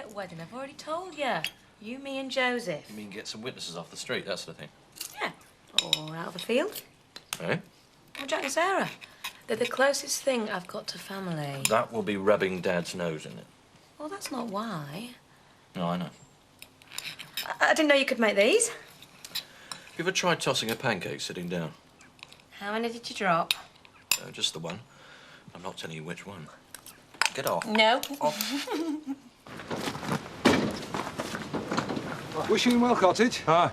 quiet wedding, I've already told you. You, me and Joseph. You mean get some witnesses off the street, that sort of thing? Yeah. Or out of the field. Eh? Or Jack and Sarah. They're the closest thing I've got to family. That will be rubbing Dad's nose in it. Well, that's not why. No, I know. I didn't know you could make these. Have you ever tried tossing a pancake sitting down? How many did you drop? Just the one. I'm not telling you which one. Get off. No. Off. Wishing well, Cottage. Hi.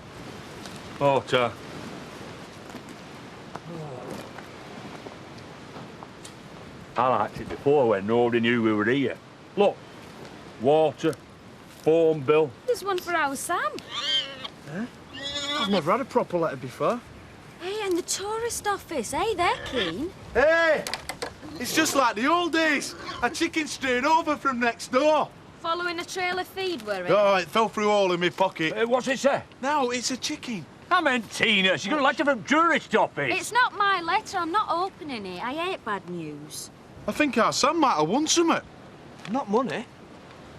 Oh, I liked it before when nobody knew we were here. Look, water, phone bill. There's one for our Sam. Eh? I've never had a proper letter before. Hey, and the tourist office, eh? They're keen. Hey! It's just like the old days. A chicken strayed over from next door. Following a trail of feed, were it? Oh, it fell through all in my pocket. What's it say? No, it's a chicken. I meant Tina. She got a letter from tourist office. It's not my letter. I'm not opening it. I hate bad news. I think our son might have won something. Not money.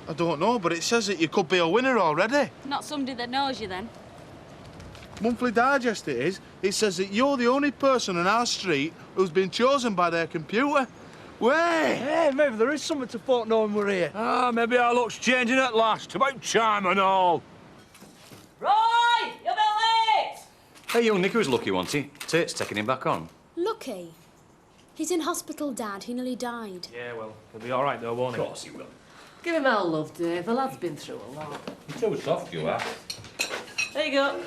I don't know, but it says that you could be a winner already. Not somebody that knows you, then. Monthly Digest it is. It says that you're the only person on our street who's been chosen by their computer. Way! Hey, maybe there is something to folk knowing we're here. Maybe our luck's changing at last. About time and all. Roy! You're a bit late! Hey, young Nicky was lucky, wasn't he? Tate's taking him back on. Lucky? He's in hospital, Dad. He nearly died. Yeah, well, he'll be all right, though, won't he? Of course he will. Give him our love, Dave. The lad's been through a lot. You're too soft, you are. There you go.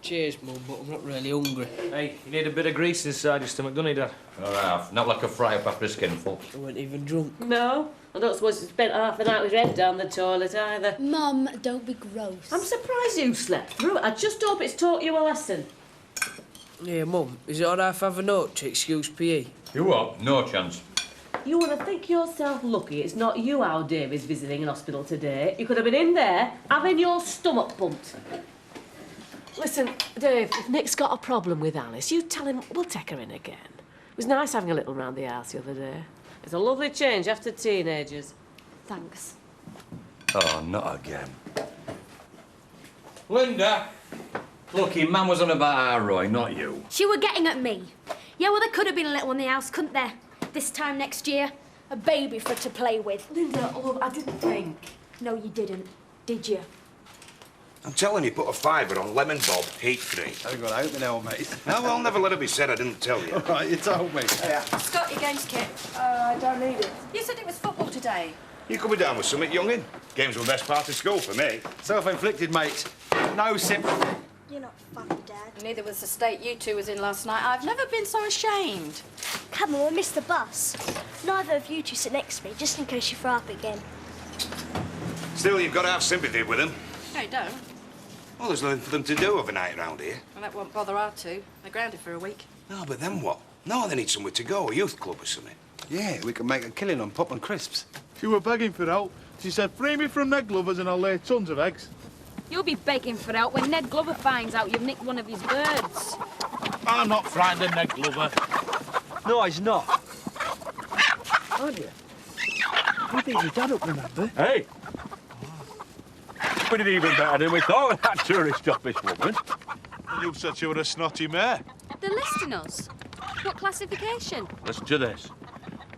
Cheers, Mum, but I'm not really hungry. Hey, you need a bit of grease inside your stomach, don't you, Dad? All right, not like a fry-up after a skinful. I weren't even drunk. No. I don't suppose he spent half the night with his head down the toilet either. Mum, don't be gross. I'm surprised you slept through it. I just hope it's taught you a lesson. Yeah, Mum, is it all right if I have a note to excuse PE? You what? No chance. You want to think yourself lucky it's not you how Dave is visiting an hospital today. You could have been in there having your stomach pumped. Listen, Dave, if Nick's got a problem with Alice, you tell him we'll take her in again. It was nice having a little round the house the other day. It's a lovely change after teenagers. Thanks. Oh, not again. Linda! Lucky, Mum was on about our Roy, not you. She were getting at me. Yeah, well, there could have been a little one in the house, couldn't there? This time next year. A baby for her to play with. Linda, oh, I didn't think. No, you didn't. Did you? I'm telling you, put a fiver on lemon bob, heat free. I've got out now, mate. No, I'll never let it be said I didn't tell you. All right, you told me. Scott, your games kit. I don't need it. You said it was football today. You could be down with something, youngin. Games were the best part of school for me. Self-inflicted, mate. No sympathy. You're not funny, Dad. Neither was the state you two was in last night. I've never been so ashamed. Come on, we'll miss the bus. Neither of you two sit next to me, just in case you throw up again. Still, you've got to have sympathy with them. No, you don't. Well, there's nothing for them to do overnight around here. Well, that won't bother our two. They're grounded for a week. No, but then what? No, they need somewhere to go, a youth club or something. Yeah, we can make a killing on pop and crisps. She were begging for help. She said, free me from Ned Glover's and I'll lay tons of eggs. You'll be begging for help when Ned Glover finds out you've nicked one of his birds. I'm not frightened of Ned Glover. No, he's not. Aren't you? You beat your dad up, remember? Hey! We did even better than we thought with that tourist office woman. You said you were a snotty mare. They're listing us. What classification? Listen to this.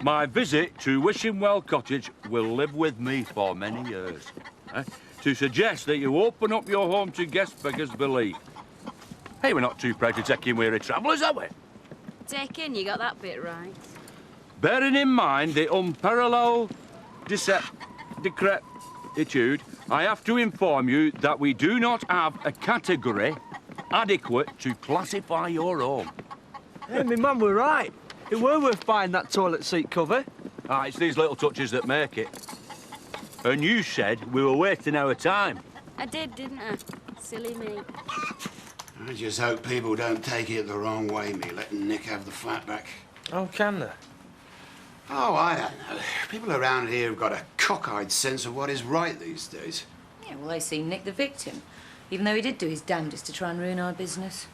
My visit to Wishing Cottage will live with me for many years. To suggest that you open up your home to guest beggars belief. Hey, we're not too proud to take in weary travellers, are we? Take in, you got that bit right. Bearing in mind the unparalleled decrepitude, I have to inform you that we do not have a category adequate to classify your home. Hey, my mum were right. It were worth buying that toilet seat cover. It's these little touches that make it. And you said we were wasting our time. I did, didn't I? Silly me. I just hope people don't take it the wrong way, me letting Nick have the flat back. Oh, can they? Oh, I don't know. People around here have got a cockeyed sense of what is right these days. Yeah, well, they see Nick the victim, even though he did do his damnedest to try and ruin our business.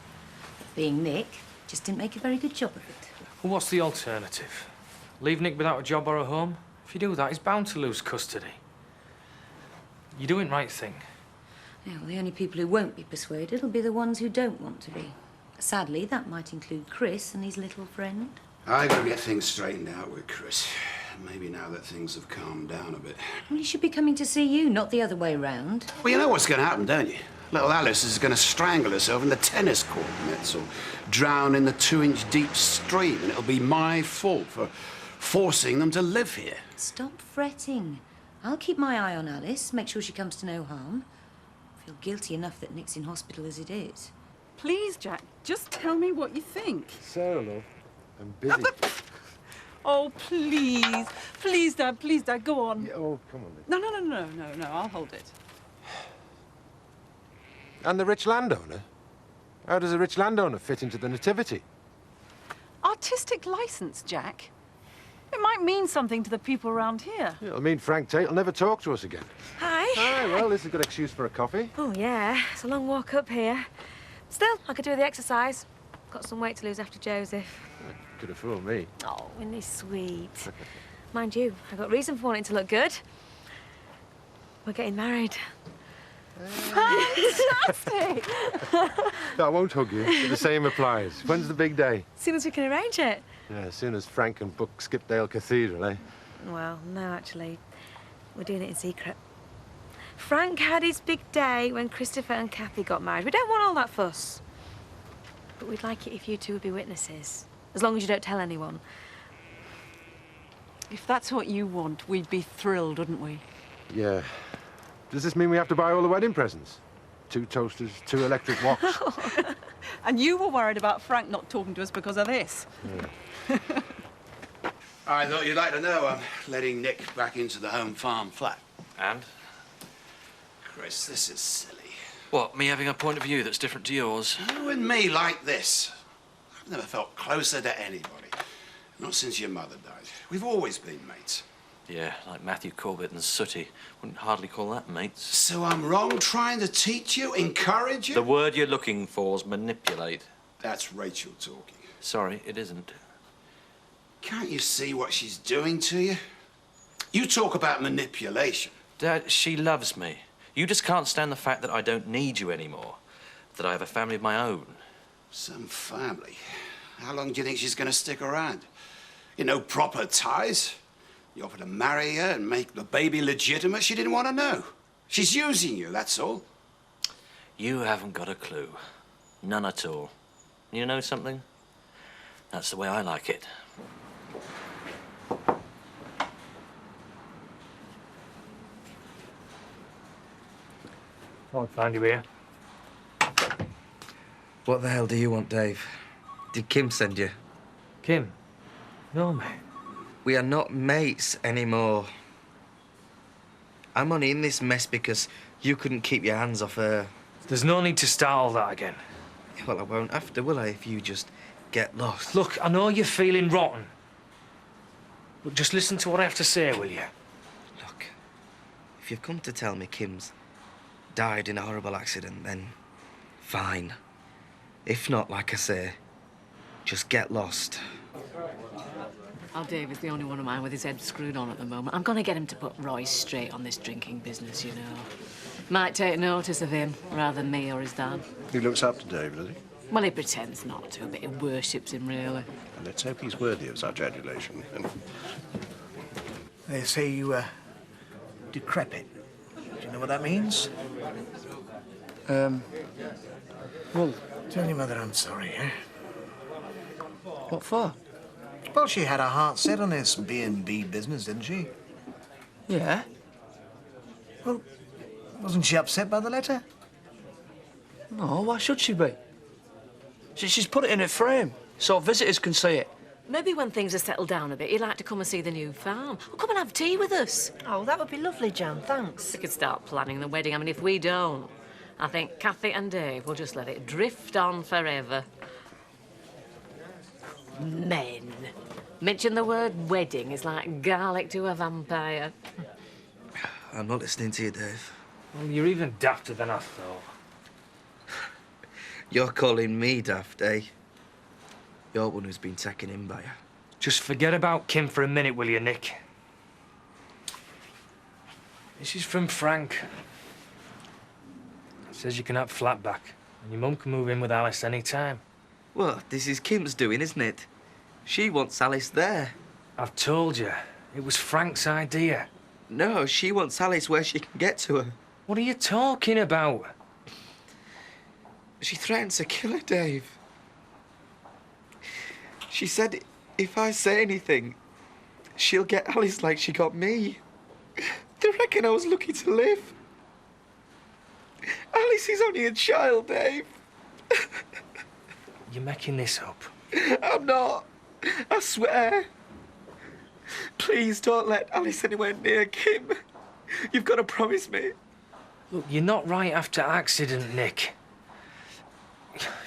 Being Nick just didn't make a very good job of it. Well, what's the alternative? Leave Nick without a job or a home? If you do that, he's bound to lose custody. You're doing right thing. Yeah, well, the only people who won't be persuaded will be the ones who don't want to be. Sadly, that might include Chris and his little friend. I gotta get things straightened out with Chris. Maybe now that things have calmed down a bit. Well, he should be coming to see you, not the other way round. Well, you know what's gonna happen, don't you? Little Alice is gonna strangle herself in the tennis court nets or drown in the 2-inch deep stream, and it'll be my fault for forcing them to live here. Stop fretting. I'll keep my eye on Alice, make sure she comes to no harm. I feel guilty enough that Nick's in hospital as it is. Please, Jack, just tell me what you think. Sarah, love, I'm busy. Oh, please. Please, Dad, go on. Yeah, oh, come on, then. No, I'll hold it. And the rich landowner? How does a rich landowner fit into the nativity? Artistic license, Jack. It might mean something to the people around here. It'll mean Frank Tate will never talk to us again. Hi. Hi, well, this is a good excuse for a coffee. Oh, yeah. It's a long walk up here. Still, I could do the exercise. Got some weight to lose after Joseph. Could have fooled me. Oh, isn't he sweet? Mind you, I've got reason for wanting to look good. We're getting married. Fantastic! I won't hug you, but the same applies. When's the big day? As soon as we can arrange it. Yeah, as soon as Frank can book Skipdale Cathedral, eh? Well, no, actually. We're doing it in secret. Frank had his big day when Christopher and Kathy got married. We don't want all that fuss. But we'd like it if you two would be witnesses. As long as you don't tell anyone. If that's what you want, we'd be thrilled, wouldn't we? Yeah. Does this mean we have to buy all the wedding presents? 2 toasters, 2 electric woks. And you were worried about Frank not talking to us because of this. Yeah. I thought you'd like to know I'm letting Nick back into the home farm flat. And? Chris, this is silly. What, me having a point of view that's different to yours? You and me like this. I've never felt closer to anybody. Not since your mother died. We've always been mates. Yeah, like Matthew Corbett and Sooty. Wouldn't hardly call that mates. So I'm wrong trying to teach you, encourage you? The word you're looking for is manipulate. That's Rachel talking. Sorry, it isn't. Can't you see what she's doing to you? You talk about manipulation. Dad, she loves me. You just can't stand the fact that I don't need you anymore. That I have a family of my own. Some family? How long do you think she's going to stick around? You know, proper ties. You offered to marry her and make the baby legitimate. She didn't want to know. She's using you, that's all. You haven't got a clue. None at all. You know something? That's the way I like it. I'll find you here. What the hell do you want, Dave? Did Kim send you? Kim? No, mate. We are not mates anymore. I'm only in this mess because you couldn't keep your hands off her. There's no need to start all that again. Well, I won't have to, will I, if you just get lost? Look, I know you're feeling rotten. But just listen to what I have to say, will you? Look, if you've come to tell me Kim's died in a horrible accident, then fine. If not, like I say, just get lost. Oh, David's the only one of mine with his head screwed on at the moment. I'm going to get him to put Royce straight on this drinking business, you know. Might take notice of him rather than me or his dad. He looks up to David, does he? Well, he pretends not to, but he worships him, really. And let's hope he's worthy of such adulation. They say you, decrepit. Do you know what that means? Well... Tell your mother I'm sorry, eh? What for? Well, she had her heart set on this B&B business, didn't she? Yeah? Well, wasn't she upset by the letter? No, why should she be? She's put it in a frame, so visitors can see it. Maybe when things are settled down a bit, you'd like to come and see the new farm. Well, come and have tea with us. Oh, that would be lovely, Jan, thanks. We could start planning the wedding. I mean, if we don't, I think Kathy and Dave will just let it drift on forever. Men. Mention the word wedding is like garlic to a vampire. I'm not listening to you, Dave. Well, you're even dafter than I thought. You're calling me daft, eh? You're one who's been taken in by her. Just forget about Kim for a minute, will you, Nick? This is from Frank. Says you can have flat back, and your mum can move in with Alice any time. Well, this is Kim's doing, isn't it? She wants Alice there. I've told you, it was Frank's idea. No, she wants Alice where she can get to her. What are you talking about? She threatened to kill her, Dave. She said if I say anything, she'll get Alice like she got me. They reckon I was lucky to live. Alice is only a child, Dave. You're making this up. I'm not. I swear. Please don't let Alice anywhere near Kim. You've got to promise me. Look, you're not right after accident, Nick.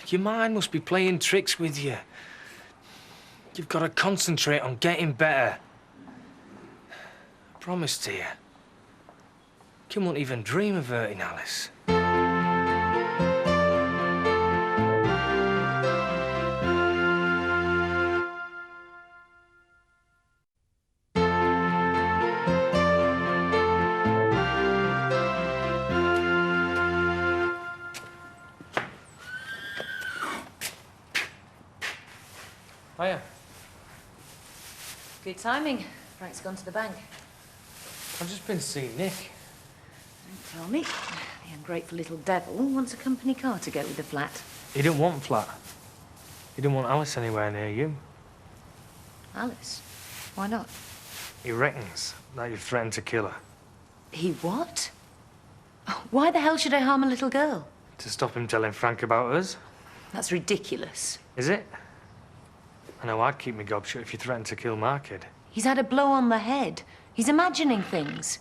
Your mind must be playing tricks with you. You've got to concentrate on getting better. I promise to you. Kim won't even dream of hurting Alice. Hiya. Good timing. Frank's gone to the bank. I've just been seeing Nick. Don't tell me. The ungrateful little devil wants a company car to go with the flat. He didn't want flat. He didn't want Alice anywhere near you. Alice? Why not? He reckons that you threatened to kill her. He what? Why the hell should I harm a little girl? To stop him telling Frank about us. That's ridiculous. Is it? I know I'd keep my gob shut if you threatened to kill my kid. He's had a blow on the head. He's imagining things.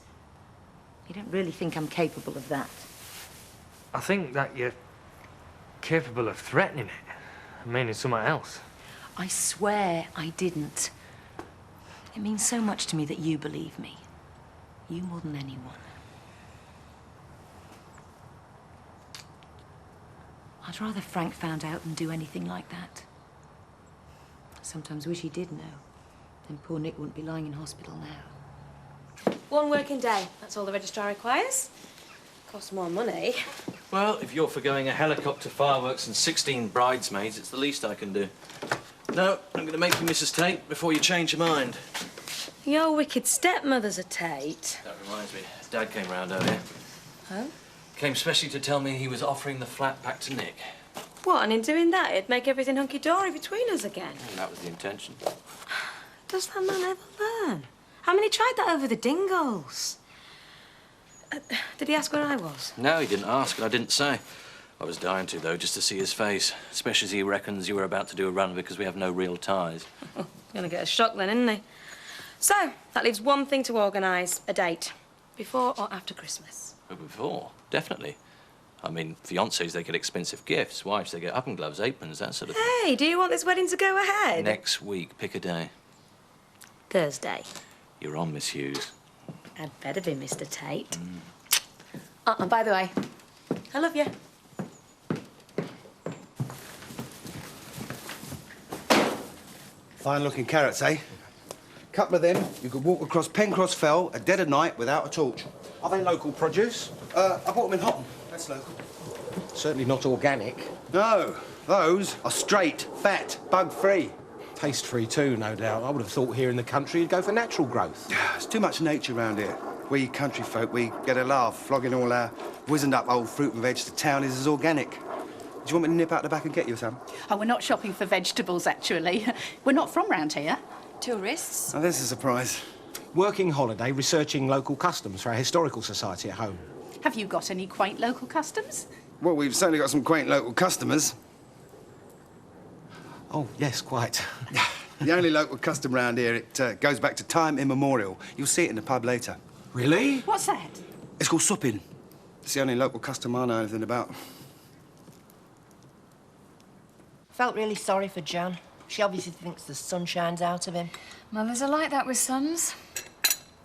You don't really think I'm capable of that? I think that you're capable of threatening it. Meaning something else. I swear I didn't. It means so much to me that you believe me. You more than anyone. I'd rather Frank found out than do anything like that. I sometimes wish he did know. Then poor Nick wouldn't be lying in hospital now. 1 working day. That's all the registrar requires. Costs more money. Well, if you're forgoing a helicopter, fireworks and 16 bridesmaids, it's the least I can do. No, I'm going to make you Mrs. Tate before you change your mind. Your wicked stepmother's a Tate. That reminds me, Dad came round earlier. Oh? Came specially to tell me he was offering the flat back to Nick. What, and in doing that, it'd make everything hunky-dory between us again? And that was the intention. Does that man ever learn? I mean, he tried that over the Dingles. Did he ask where I was? No, he didn't ask, and I didn't say. I was dying to, though, just to see his face. Especially as he reckons you were about to do a run because we have no real ties. Gonna get a shock then, isn't he? So, that leaves one thing to organise, a date. Before or after Christmas? Before, definitely. I mean, fiancés, they get expensive gifts. Wives, they get up and gloves, aprons, that sort of thing. Hey, do you want this wedding to go ahead? Next week, pick a day. Thursday. You're on, Miss Hughes. I'd better be Mr. Tate. And by the way, I love you. Fine-looking carrots, eh? Couple of them, you could walk across Pencross Fell at dead of night without a torch. Are they local produce? I bought them in Houghton. That's local. Certainly not organic. No, those are straight, fat, bug-free. Taste-free too, no doubt. I would have thought here in the country you'd go for natural growth. There's too much nature around here. We country folk, we get a laugh flogging all our wizened-up old fruit and veg to town is as organic. Do you want me to nip out the back and get you some? Oh, we're not shopping for vegetables, actually. We're not from round here. Tourists. Oh, there's a surprise. Working holiday researching local customs for our historical society at home. Have you got any quaint local customs? Well, we've certainly got some quaint local customers. Oh, yes, quite. The only local custom round here, it goes back to time immemorial. You'll see it in the pub later. Really? What's that? It's called supping. It's the only local custom I know anything about. Felt really sorry for Jan. She obviously thinks the sun shines out of him. Mothers are like that with sons.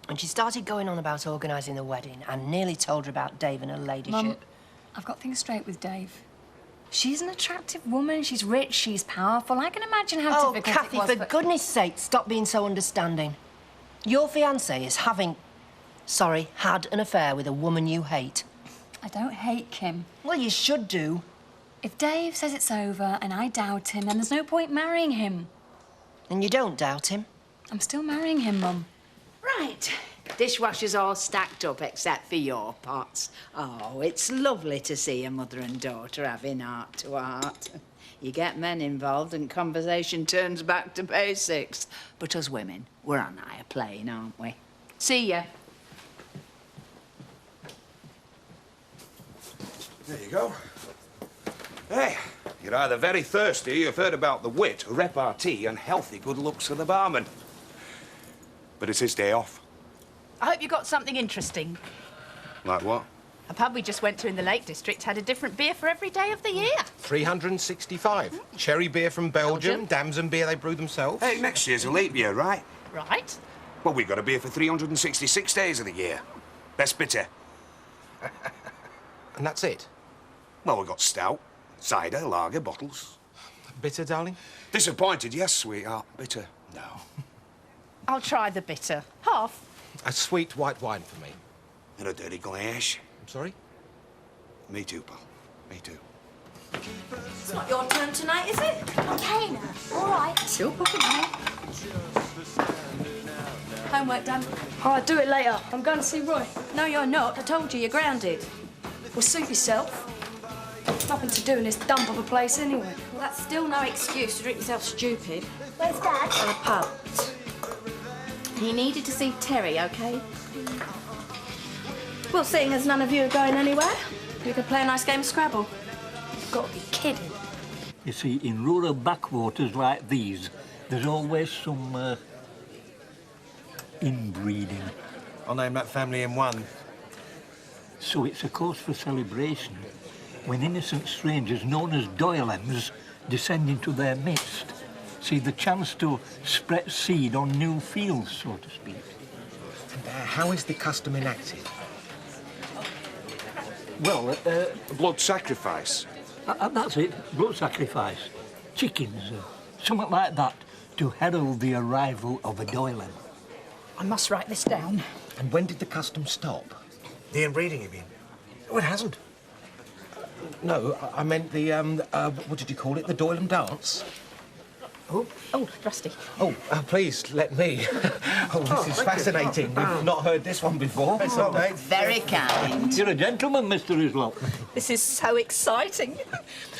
And she started going on about organising the wedding and nearly told her about Dave and her ladyship. Mum, I've got things straight with Dave. She's an attractive woman, she's rich, she's powerful. I can imagine how difficult Kathy, it was, for but... goodness sake, stop being so understanding. Your fiancé is having, had an affair with a woman you hate. I don't hate Kim. Well, you should do. If Dave says it's over and I doubt him, then there's no point marrying him. And you don't doubt him? I'm still marrying him, Mum. Right. Dishwasher's all stacked up except for your pots. Oh, it's lovely to see a mother and daughter having heart to heart. You get men involved and conversation turns back to basics. But us women, we're on higher plane, aren't we? See ya. There you go. Hey, you're either very thirsty or you've heard about the wit, repartee and healthy good looks of the barman. But it's his day off. I hope you got something interesting. Like what? A pub we just went to in the Lake District had a different beer for every day of the year. 365. Cherry beer from Belgium, Damson beer they brew themselves. Hey, next year's a leap year, right? Right. Well, we've got a beer for 366 days of the year. Best bitter. And that's it? Well, we've got stout, cider, lager, bottles. Bitter, darling? Disappointed, yes, sweetheart. Bitter, no. I'll try the bitter. Half. A sweet white wine for me. And a dirty glass. I'm sorry? Me too, pal. Me too. It's not your turn tonight, is it? Okay, now. All right. Still pocket money. Homework done. Oh, I'll do it later. I'm going to see Roy. No, you're not. I told you, you're grounded. Well, suit yourself. Nothing to do in this dump of a place anyway. Well, that's still no excuse to drink yourself stupid. Where's Dad? At a pub. He needed to see Terry, OK? Well, seeing as none of you are going anywhere, we could play a nice game of Scrabble. You've got to be kidding. You see, in rural backwaters like these, there's always some inbreeding. I'll name that family in one. So it's a cause for celebration when innocent strangers known as Doylems descend into their midst. See, the chance to spread seed on new fields, so to speak. And how is the custom enacted? Well, blood sacrifice. That's it, blood sacrifice. Chickens, something like that, to herald the arrival of a Doylem. I must write this down. And when did the custom stop? The inbreeding, you mean? Oh, it hasn't. No, I meant the, what did you call it? The Doylem dance? Oh, Rusty. Oh, please, let me. This is fascinating. We've not heard this one before. It's all right. Very kind. You're a gentleman, Mr. Islock. This is so exciting.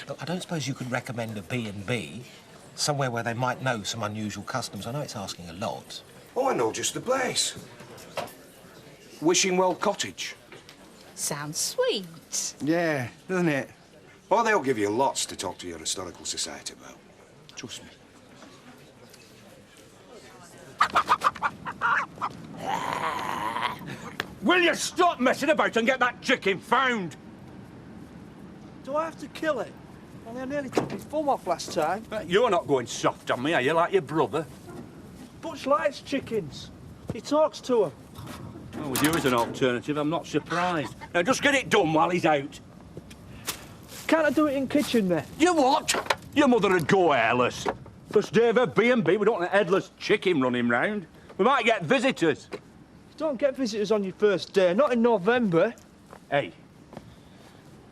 Look, I don't suppose you could recommend a B&B, somewhere where they might know some unusual customs. I know it's asking a lot. Oh, I know just the place. Wishing Well Cottage. Sounds sweet. Yeah, doesn't it? Oh, they'll give you lots to talk to your historical society about. Trust me. Will you stop messing about and get that chicken found? Do I have to kill it? Only I nearly took his thumb off last time. You're not going soft on me, are you, like your brother? Butch likes chickens. He talks to them. Oh, with you as an alternative, I'm not surprised. Now, just get it done while he's out. Can't I do it in kitchen, then? You what? Your mother would go hairless. Plus, Dave, a B&B, we don't want a headless chicken running round. We might get visitors. You don't get visitors on your first day, not in November. Hey,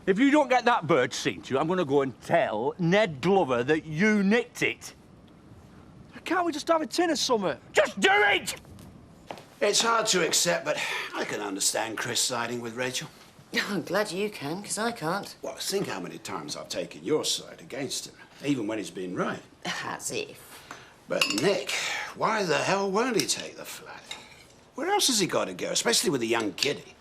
if you don't get that bird seen to, I'm going to go and tell Ned Glover that you nicked it. Can't we just have a tin or something? Just do it! It's hard to accept, but I can understand Chris siding with Rachel. I'm glad you can, because I can't. Well, think how many times I've taken your side against him, even when he's been right. As if. But Nick, why the hell won't he take the flat? Where else has he got to go, especially with a young kiddie?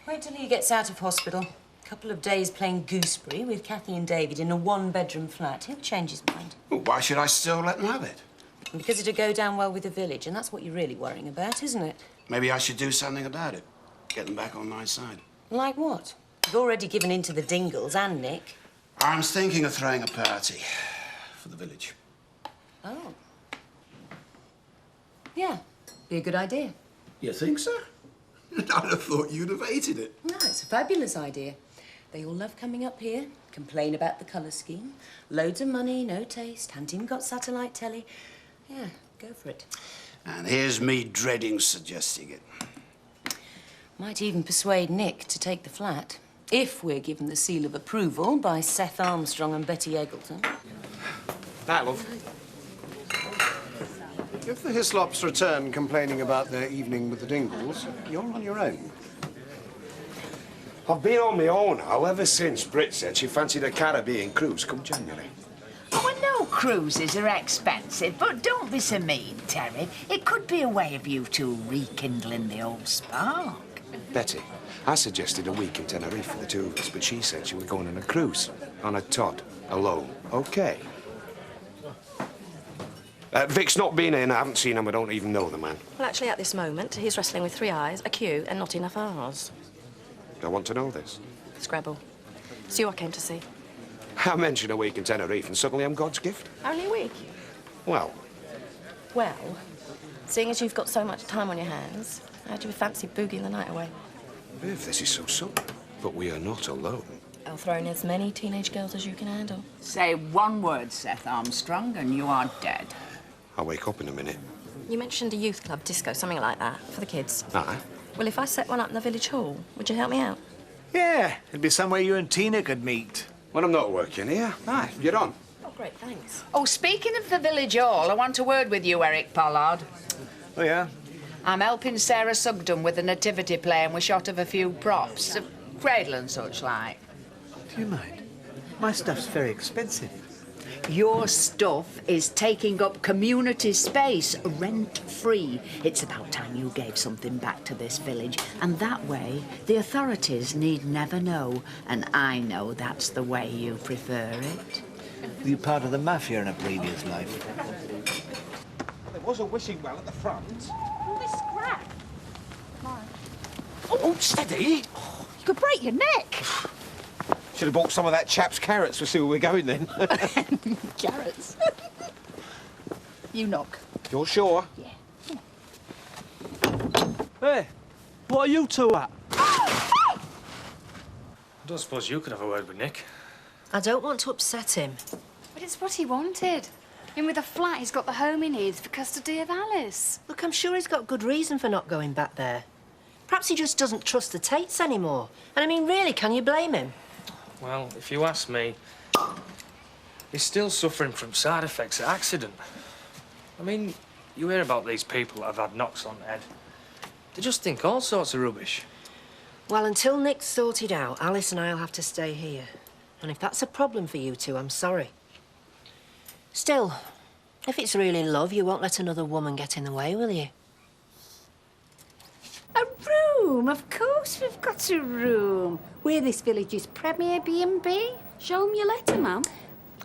Wait till he gets out of hospital. A couple of days playing gooseberry with Kathy and David in a one-bedroom flat. He'll change his mind. Well, why should I still let him have it? Because it'll go down well with the village, and that's what you're really worrying about, isn't it? Maybe I should do something about it. Get them back on my side. Like what? You've already given in to the Dingles and Nick. I'm thinking of throwing a party for the village. Oh. Yeah, be a good idea. You think so? I'd have thought you'd have hated it. No, it's a fabulous idea. They all love coming up here, complain about the colour scheme. Loads of money, no taste, haven't even got satellite telly. Yeah, go for it. And here's me dreading suggesting it. Might even persuade Nick to take the flat. If we're given the seal of approval by Seth Armstrong and Betty Eggleton. Night, love. If the Hislops return complaining about their evening with the Dingles, you're on your own. I've been on my own now ever since Britt said she fancied a Caribbean cruise come January. Oh, I know cruises are expensive, but don't be so mean, Terry. It could be a way of you two rekindling the old spark. Betty, I suggested a week in Tenerife for the two of us, but she said she was going on a cruise. On a Todd. Alone. OK. Vic's not been in. I haven't seen him. I don't even know the man. Well, actually, at this moment, he's wrestling with 3 eyes, a Q, and not enough R's. I want to know this. Scrabble. It's you I came to see. I mentioned a week in Tenerife, and suddenly I'm God's gift. Only a week? Well, Well, seeing as you've got so much time on your hands, how do you fancy boogieing the night away? Viv, this is so sudden. But we are not alone. I'll throw in as many teenage girls as you can handle. Say one word, Seth Armstrong, and you are dead. I'll wake up in a minute. You mentioned a youth club, disco, something like that, for the kids. Aye. Well, if I set one up in the village hall, would you help me out? Yeah, it'd be somewhere you and Tina could meet. When I'm not working here. Aye, get on. Oh, great, thanks. Oh, speaking of the village hall, I want a word with you, Eric Pollard. Oh, yeah? I'm helping Sarah Sugden with the nativity play, and we shot of a few props, a cradle and such like. Do you mind? My stuff's very expensive. Your stuff is taking up community space, rent-free. It's about time you gave something back to this village, and that way the authorities need never know, and I know that's the way you prefer it. Were you part of the mafia in a previous life? There was a wishing well at the front. All this scrap. Oh, steady! You could break your neck. Should have bought some of that chap's carrots to see where we're going then. Carrots. You knock. You're sure? Yeah. Hey, what are you two at? I don't suppose you could have a word with Nick. I don't want to upset him. But it's what he wanted. In with a flat, he's got the home he needs for custody of Alice. Look, I'm sure he's got good reason for not going back there. Perhaps he just doesn't trust the Tates anymore. And I mean, really, can you blame him? Well, if you ask me, he's still suffering from side effects of accident. I mean, you hear about these people that have had knocks on the head. They just think all sorts of rubbish. Well, until Nick's sorted out, Alice and I'll have to stay here. And if that's a problem for you two, I'm sorry. Still, if it's really love, you won't let another woman get in the way, will you? A room? Of course we've got a room. We're this village's premier B&B. Show 'em your letter, ma'am.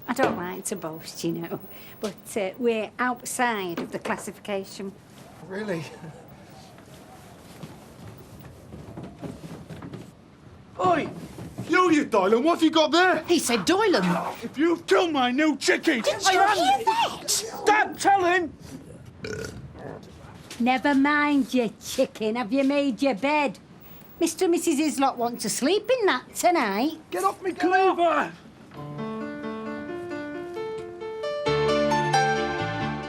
I don't like to boast, you know, but we're outside of the classification. Really? Oi! You Doylan, what have you got there? He said Doylan. If you've killed my new chickie... Did you hear that? Don't tell him! Never mind your chicken. Have you made your bed? Mr. and Mrs. Hislop want to sleep in that tonight. Get off me cleaver!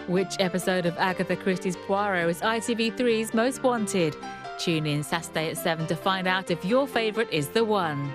Which episode of Agatha Christie's Poirot is ITV3's most wanted? Tune in Saturday at 7 to find out if your favourite is the one.